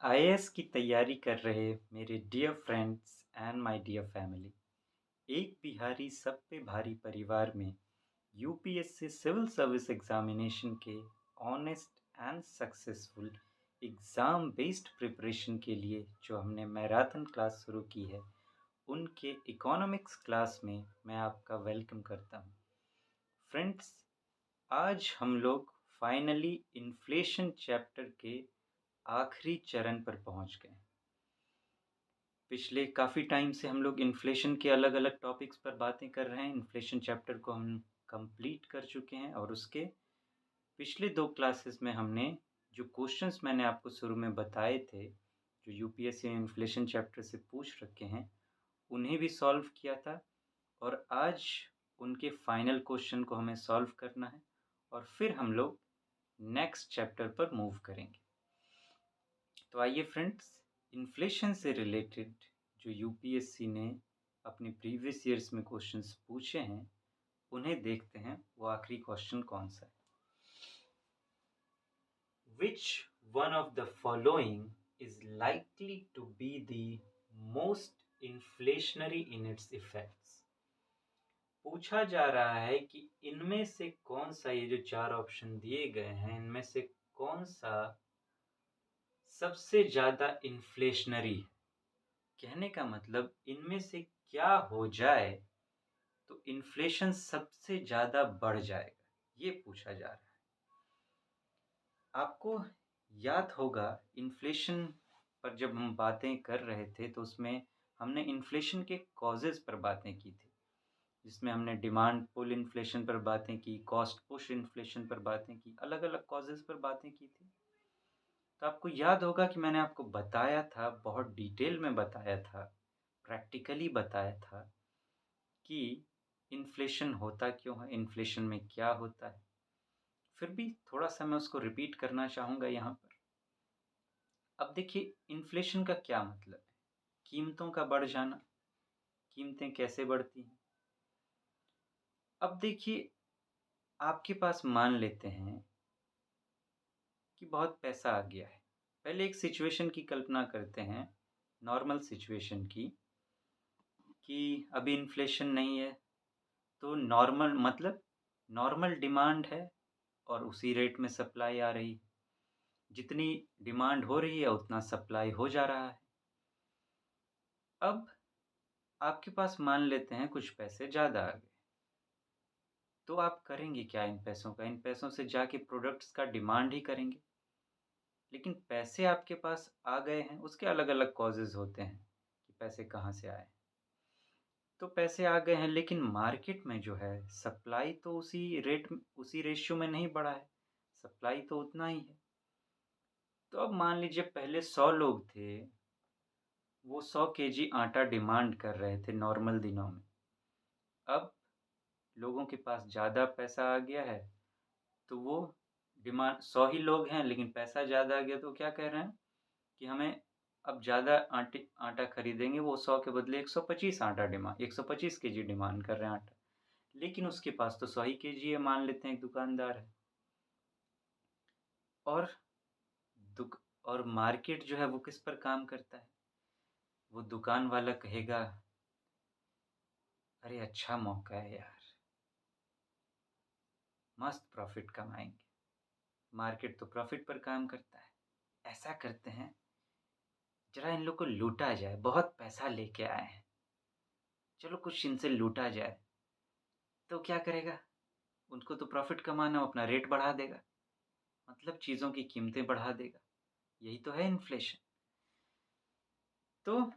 IAS की तैयारी कर रहे मेरे dear friends and my dear family, एक बिहारी सब पे भारी परिवार में यूपीएससी सिविल सर्विस एग्जामिनेशन के honest and successful exam based preparation के लिए जो हमने मैराथन क्लास शुरू की है, उनके इकोनॉमिक्स क्लास में मैं आपका वेलकम करता हूँ। फ्रेंड्स, आज हम लोग फाइनली इन्फ्लेशन चैप्टर के आखिरी चरण पर पहुँच गए। पिछले काफ़ी टाइम से हम लोग इन्फ्लेशन के अलग-अलग टॉपिक्स पर बातें कर रहे हैं। इन्फ्लेशन चैप्टर को हम कंप्लीट कर चुके हैं और उसके पिछले 2 क्लासेस में हमने जो क्वेश्चंस मैंने आपको शुरू में बताए थे, जो यूपीएससी ने इन्फ्लेशन चैप्टर से पूछ रखे हैं, उन्हें भी सॉल्व किया था और आज उनके फाइनल क्वेश्चन को हमें सॉल्व करना है और फिर हम लोग नेक्स्ट चैप्टर पर मूव करेंगे। तो आइए फ्रेंड्स, इन्फ्लेशन से रिलेटेड जो यूपीएससी ने अपने प्रीवियस ईयर्स में क्वेश्चंस पूछे हैं, उन्हें देखते हैं वो आखिरी क्वेश्चन कौन सा है। Which one of the following is likely to be the most inflationary in its effects? पूछा जा रहा है कि इनमें से कौन सा, ये जो 4 ऑप्शन दिए गए हैं, इनमें से कौन सा सबसे ज़्यादा इन्फ्लेशनरी है। कहने का मतलब इनमें से क्या हो जाए तो इन्फ्लेशन सबसे ज़्यादा बढ़ जाएगा, ये पूछा जा रहा है। आपको याद होगा इन्फ्लेशन पर जब हम बातें कर रहे थे तो उसमें हमने इन्फ्लेशन के कॉजेज़ पर बातें की थी, जिसमें हमने डिमांड पुल इन्फ्लेशन पर बातें की, कॉस्ट पुश इन्फ्लेशन पर बातें की, अलग-अलग कॉजेज़ पर बातें की थी। तो आपको याद होगा कि मैंने आपको बताया था, बहुत डिटेल में बताया था, प्रैक्टिकली बताया था कि इन्फ्लेशन होता क्यों है, इन्फ्लेशन में क्या होता है। फिर भी थोड़ा-सा मैं उसको रिपीट करना चाहूँगा यहाँ पर। अब देखिए, इन्फ्लेशन का क्या मतलब है? कीमतों का बढ़ जाना। कीमतें कैसे बढ़ती हैं? अब देखिए, आपके पास मान लेते हैं कि बहुत पैसा आ गया है। पहले एक सिचुएशन की कल्पना करते हैं, नॉर्मल सिचुएशन की, कि अभी इन्फ्लेशन नहीं है, तो नॉर्मल मतलब नॉर्मल डिमांड है और उसी रेट में सप्लाई आ रही है। जितनी डिमांड हो रही है उतना सप्लाई हो जा रहा है। अब आपके पास मान लेते हैं कुछ पैसे ज़्यादा आ गए, तो आप करेंगे क्या इन पैसों का? इन पैसों से जाके प्रोडक्ट्स का डिमांड ही करेंगे। लेकिन पैसे आपके पास आ गए हैं, उसके अलग-अलग कॉजेज़ होते हैं कि पैसे कहाँ से आए। तो पैसे आ गए हैं, लेकिन मार्केट में जो है सप्लाई तो उसी रेशियो में नहीं बढ़ा है, सप्लाई तो उतना ही है। तो अब मान लीजिए पहले 100 लोग थे, वो 100 केजी आटा डिमांड कर रहे थे नॉर्मल दिनों में। अब लोगों के पास ज़्यादा पैसा आ गया है, तो वो डिमांड 100 ही लोग हैं, लेकिन पैसा ज़्यादा आ गया, तो क्या कह रहे हैं कि हमें अब ज़्यादा आटा खरीदेंगे। वो 100 के बदले 125 केजी डिमांड कर रहे हैं आटा। लेकिन उसके पास तो 100 ही केजी है, मान लेते हैं एक दुकानदार है। और दुक और मार्केट जो है वो किस पर काम करता है? वो दुकान वाला कहेगा, अरे अच्छा मौका है यार, मस्त प्रॉफ़िट कमाएँगे। मार्केट तो प्रॉफ़िट पर काम करता है। ऐसा करते हैं, ज़रा इन लोग को लूटा जाए, बहुत पैसा लेके आए हैं, चलो कुछ इनसे लूटा जाए। तो क्या करेगा? उनको तो प्रॉफ़िट कमाना, वो अपना रेट बढ़ा देगा, मतलब चीज़ों की कीमतें बढ़ा देगा। यही तो है इन्फ्लेशन। तो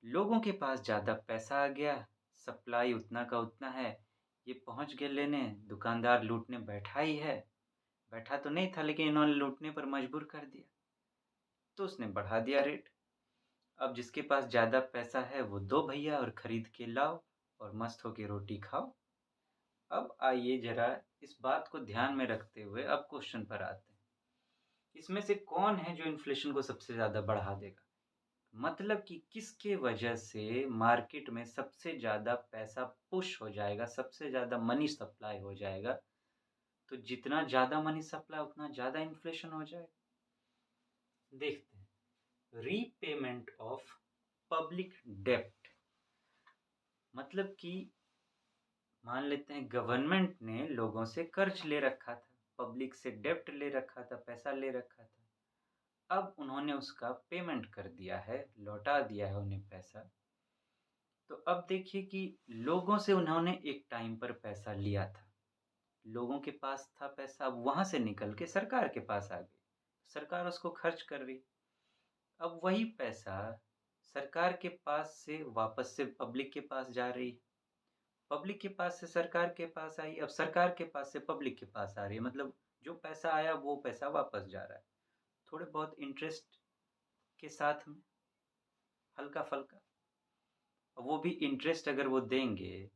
लोगों के पास ज़्यादा पैसा आ गया, सप्लाई उतना का उतना है, ये पहुँच गए लेने, दुकानदार लूटने बैठा ही है। बैठा तो नहीं था, लेकिन इन्होंने लूटने पर मजबूर कर दिया, तो उसने बढ़ा दिया रेट। अब जिसके पास ज़्यादा पैसा है वो दो भैया और खरीद के लाओ और मस्त होके रोटी खाओ। अब आइए ज़रा इस बात को ध्यान में रखते हुए अब क्वेश्चन पर आते हैं। इसमें से कौन है जो इन्फ्लेशन को सबसे ज़्यादा बढ़ा देगा? मतलब कि किसके वजह से मार्केट में सबसे ज़्यादा पैसा पुश हो जाएगा, सबसे ज़्यादा मनी सप्लाई हो जाएगा। तो जितना ज़्यादा मनी सप्लाई उतना ज़्यादा इन्फ्लेशन हो जाएगा। देखते हैं। रीपेमेंट ऑफ पब्लिक डेब्ट। मतलब कि मान लेते हैं गवर्नमेंट ने लोगों से कर्ज ले रखा था, पब्लिक से डेब्ट ले रखा था, पैसा ले रखा था। अब उन्होंने उसका पेमेंट कर दिया है, लौटा दिया है उन्हें पैसा। तो अब देखिए कि लोगों से उन्होंने एक टाइम पर पैसा लिया था, लोगों के पास था पैसा, अब वहाँ से निकल के सरकार के पास आ गई। सरकार उसको खर्च कर रही। अब वही पैसा सरकार के पास से वापस से पब्लिक के पास जा रही है, पब्लिक के पास से सरकार के पास आई, अब सरकार के पास से पब्लिक के पास आ रही है, मतलब जो पैसा आया वो पैसा वापस जा रहा है, थोड़े बहुत इंटरेस्ट के साथ में, हल्का-फल्का। वो भी इंटरेस्ट अगर वो देंगे,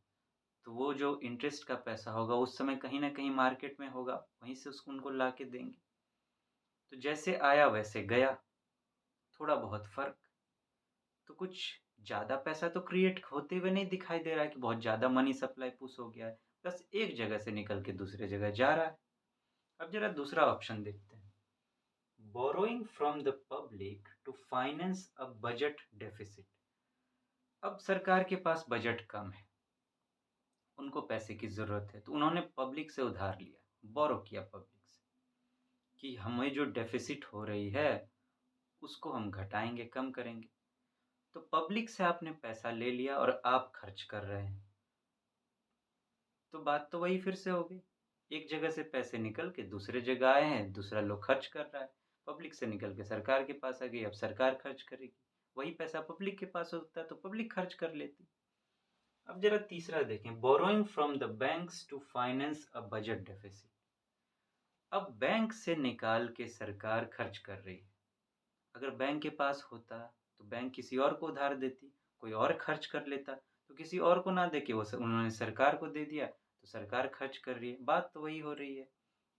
तो वो जो इंटरेस्ट का पैसा होगा उस समय कहीं न कहीं मार्केट में होगा, वहीं से उसको उनको ला के देंगे। तो जैसे आया वैसे गया, थोड़ा बहुत फ़र्क। तो कुछ ज़्यादा पैसा तो क्रिएट होते हुए नहीं दिखाई दे रहा है कि बहुत ज़्यादा मनी सप्लाई पुश हो गया है, बस एक जगह से निकल के दूसरे जगह जा रहा है। अब ज़रा दूसरा ऑप्शन देखते हैं। Borrowing from the public to finance a budget deficit. अब सरकार के पास बजट कम है, उनको पैसे की ज़रूरत है, तो उन्होंने पब्लिक से उधार लिया, बोरो किया पब्लिक से कि हमें जो डेफिसिट हो रही है, उसको हम घटाएँगे, कम करेंगे। तो पब्लिक से आपने पैसा ले लिया और आप खर्च कर रहे हैं। तो बात तो वही फिर से हो गई। एक जगह से पैसे निकल के दूसरे जगह आए हैं, दूसरा लोग खर्च कर रहा है। पब्लिक से निकल के सरकार के पास आ गई, अब सरकार खर्च करेगी। वही पैसा पब्लिक के पास होता तो पब्लिक खर्च कर लेती। अब ज़रा तीसरा देखें, borrowing from the banks to finance a budget deficit. अब बैंक से निकाल के सरकार खर्च कर रही है। अगर बैंक के पास होता तो बैंक किसी और को उधार देती, कोई और खर्च कर लेता, तो किसी और को ना देके उन्होंने सरकार को दे दिया, तो सरकार खर्च कर रही है। बात तो वही हो रही है,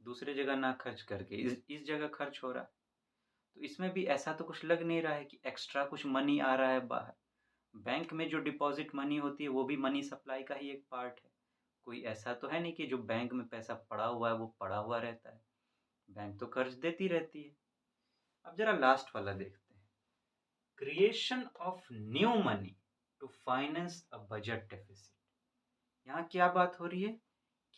दूसरे जगह ना खर्च करके इस जगह खर्च हो रहा है। तो इसमें भी ऐसा तो कुछ लग नहीं रहा है कि एक्स्ट्रा कुछ मनी आ रहा है बाहर। बैंक में जो डिपॉजिट मनी होती है वो भी मनी सप्लाई का ही एक पार्ट है। कोई ऐसा तो है नहीं कि जो बैंक में पैसा पड़ा हुआ है वो पड़ा हुआ रहता है, बैंक तो कर्ज देती रहती है। अब जरा लास्ट वाला देखते हैं, creation of new money to finance a budget deficit. यहाँ क्या बात हो रही है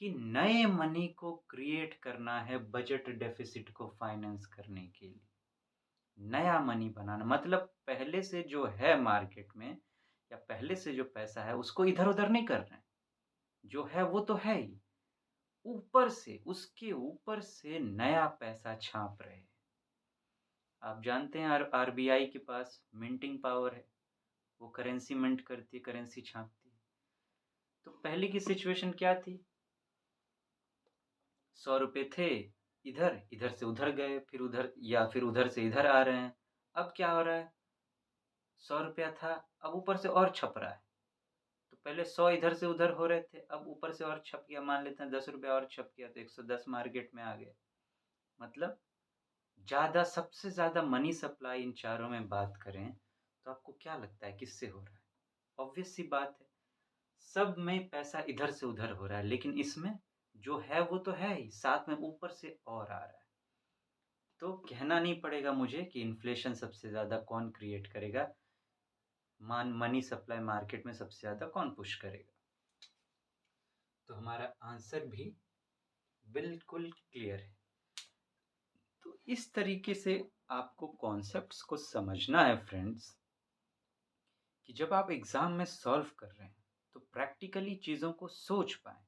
कि नए मनी को क्रिएट करना है बजट डेफिसिट को फाइनेंस करने के लिए। नया मनी बनाना मतलब पहले से जो है मार्केट में या पहले से जो पैसा है उसको इधर-उधर नहीं कर रहे हैं। जो है वो तो है ही, ऊपर से उसके ऊपर से नया पैसा छाप रहे हैं। आप जानते हैं आरबीआई के पास मिंटिंग पावर है, वो करेंसी मिंट करती है, करेंसी छापती है। तो पहले की सिचुएशन क्या थी? 100 रुपए थे, इधर, इधर से उधर गए, फिर उधर या फिर उधर से इधर आ रहे हैं। अब क्या हो रहा है? 100 रुपया था, अब ऊपर से और छप रहा है। तो पहले 100 इधर से उधर हो रहे थे, अब ऊपर से और छप गया, मान लेते हैं 10 रुपया और छप गया तो 110 मार्केट में आ गए। मतलब ज़्यादा सबसे ज़्यादा मनी सप्लाई इन चारों में बात करें, तो आपको क्या लगता है किससे हो रहा है? ऑब्वियस सी बात है, सब में पैसा इधर से उधर हो रहा है, लेकिन इसमें जो है वो तो है ही, साथ में ऊपर से और आ रहा है। तो कहना नहीं पड़ेगा मुझे कि इन्फ्लेशन सबसे ज़्यादा कौन क्रिएट करेगा, मनी सप्लाई मार्केट में सबसे ज़्यादा कौन पुश करेगा। तो हमारा आंसर भी बिल्कुल क्लियर है। तो इस तरीके से आपको कॉन्सेप्ट्स को समझना है फ्रेंड्स, कि जब आप एग्ज़ाम में सॉल्व कर रहे हैं, तो प्रैक्टिकली चीज़ों को सोच पाएँ।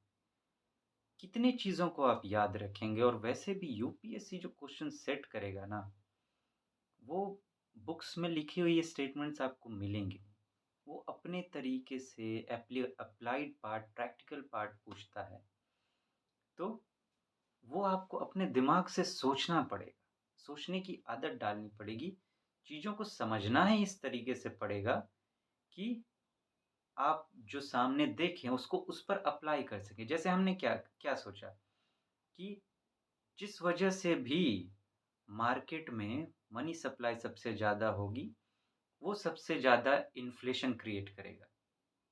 कितनी चीज़ों को आप याद रखेंगे और वैसे भी यूपीएससी जो क्वेश्चन सेट करेगा ना, वो बुक्स में लिखी हुई स्टेटमेंट्स आपको मिलेंगी। वो अपने तरीके से अप्लाइड पार्ट, प्रैक्टिकल पार्ट पूछता है। तो वो आपको अपने दिमाग से सोचना पड़ेगा, सोचने की आदत डालनी पड़ेगी, चीज़ों को समझना ही इस तरीके से पड़ेगा कि आप जो सामने देखें उसको उस पर अप्लाई कर सकें। जैसे हमने क्या क्या सोचा कि जिस वजह से भी मार्केट में मनी सप्लाई सबसे ज़्यादा होगी, वो सबसे ज़्यादा इन्फ्लेशन क्रिएट करेगा।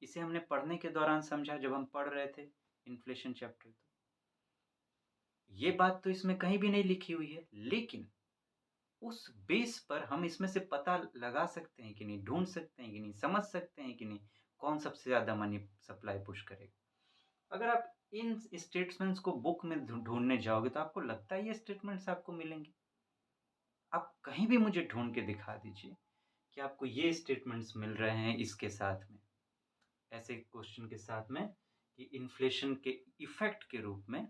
इसे हमने पढ़ने के दौरान समझा जब हम पढ़ रहे थे इन्फ्लेशन चैप्टर। तो ये बात तो इसमें कहीं भी नहीं लिखी हुई है, लेकिन उस बेस पर हम इसमें से पता लगा सकते हैं कि नहीं, ढूँढ सकते हैं कि नहीं, समझ सकते हैं कि नहीं, कौन सबसे ज़्यादा मनी सप्लाई पुश करेगा। अगर आप इन स्टेटमेंट्स को बुक में ढूँढने जाओगे तो आपको लगता है ये स्टेटमेंट्स आपको मिलेंगे? आप कहीं भी मुझे ढूँढ के दिखा दीजिए कि आपको ये स्टेटमेंट्स मिल रहे हैं इसके साथ में, ऐसे क्वेश्चन के साथ में कि इन्फ्लेशन के इफ़ेक्ट के रूप में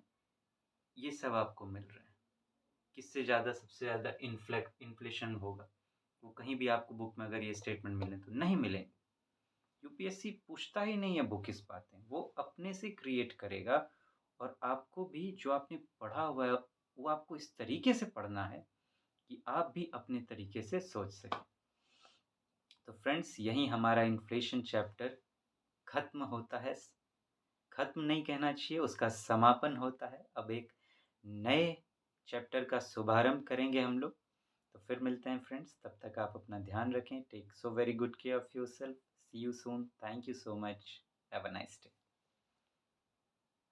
ये सब आपको मिल रहे हैं। किससे ज़्यादा सबसे ज़्यादा इन्फ्लेशन होगा, वो कहीं भी आपको बुक में अगर ये स्टेटमेंट मिले तो नहीं मिलेंगे। यूपीएससी पूछता ही नहीं है बुक इस बातें, वो अपने से क्रिएट करेगा और आपको भी जो आपने पढ़ा हुआ है, वो आपको इस तरीके से पढ़ना है कि आप भी अपने तरीके से सोच सकें। तो फ्रेंड्स यहीं हमारा इन्फ्लेशन चैप्टर खत्म होता है। खत्म नहीं कहना चाहिए, उसका समापन होता है। अब एक नए चैप्टर का शुभारंभ करेंगे हम लोग। तो फिर मिलते हैं फ्रेंड्स, तब तक आप अपना ध्यान रखें। Take so very good care of yourself. See you soon. Thank you so much. Have a nice day.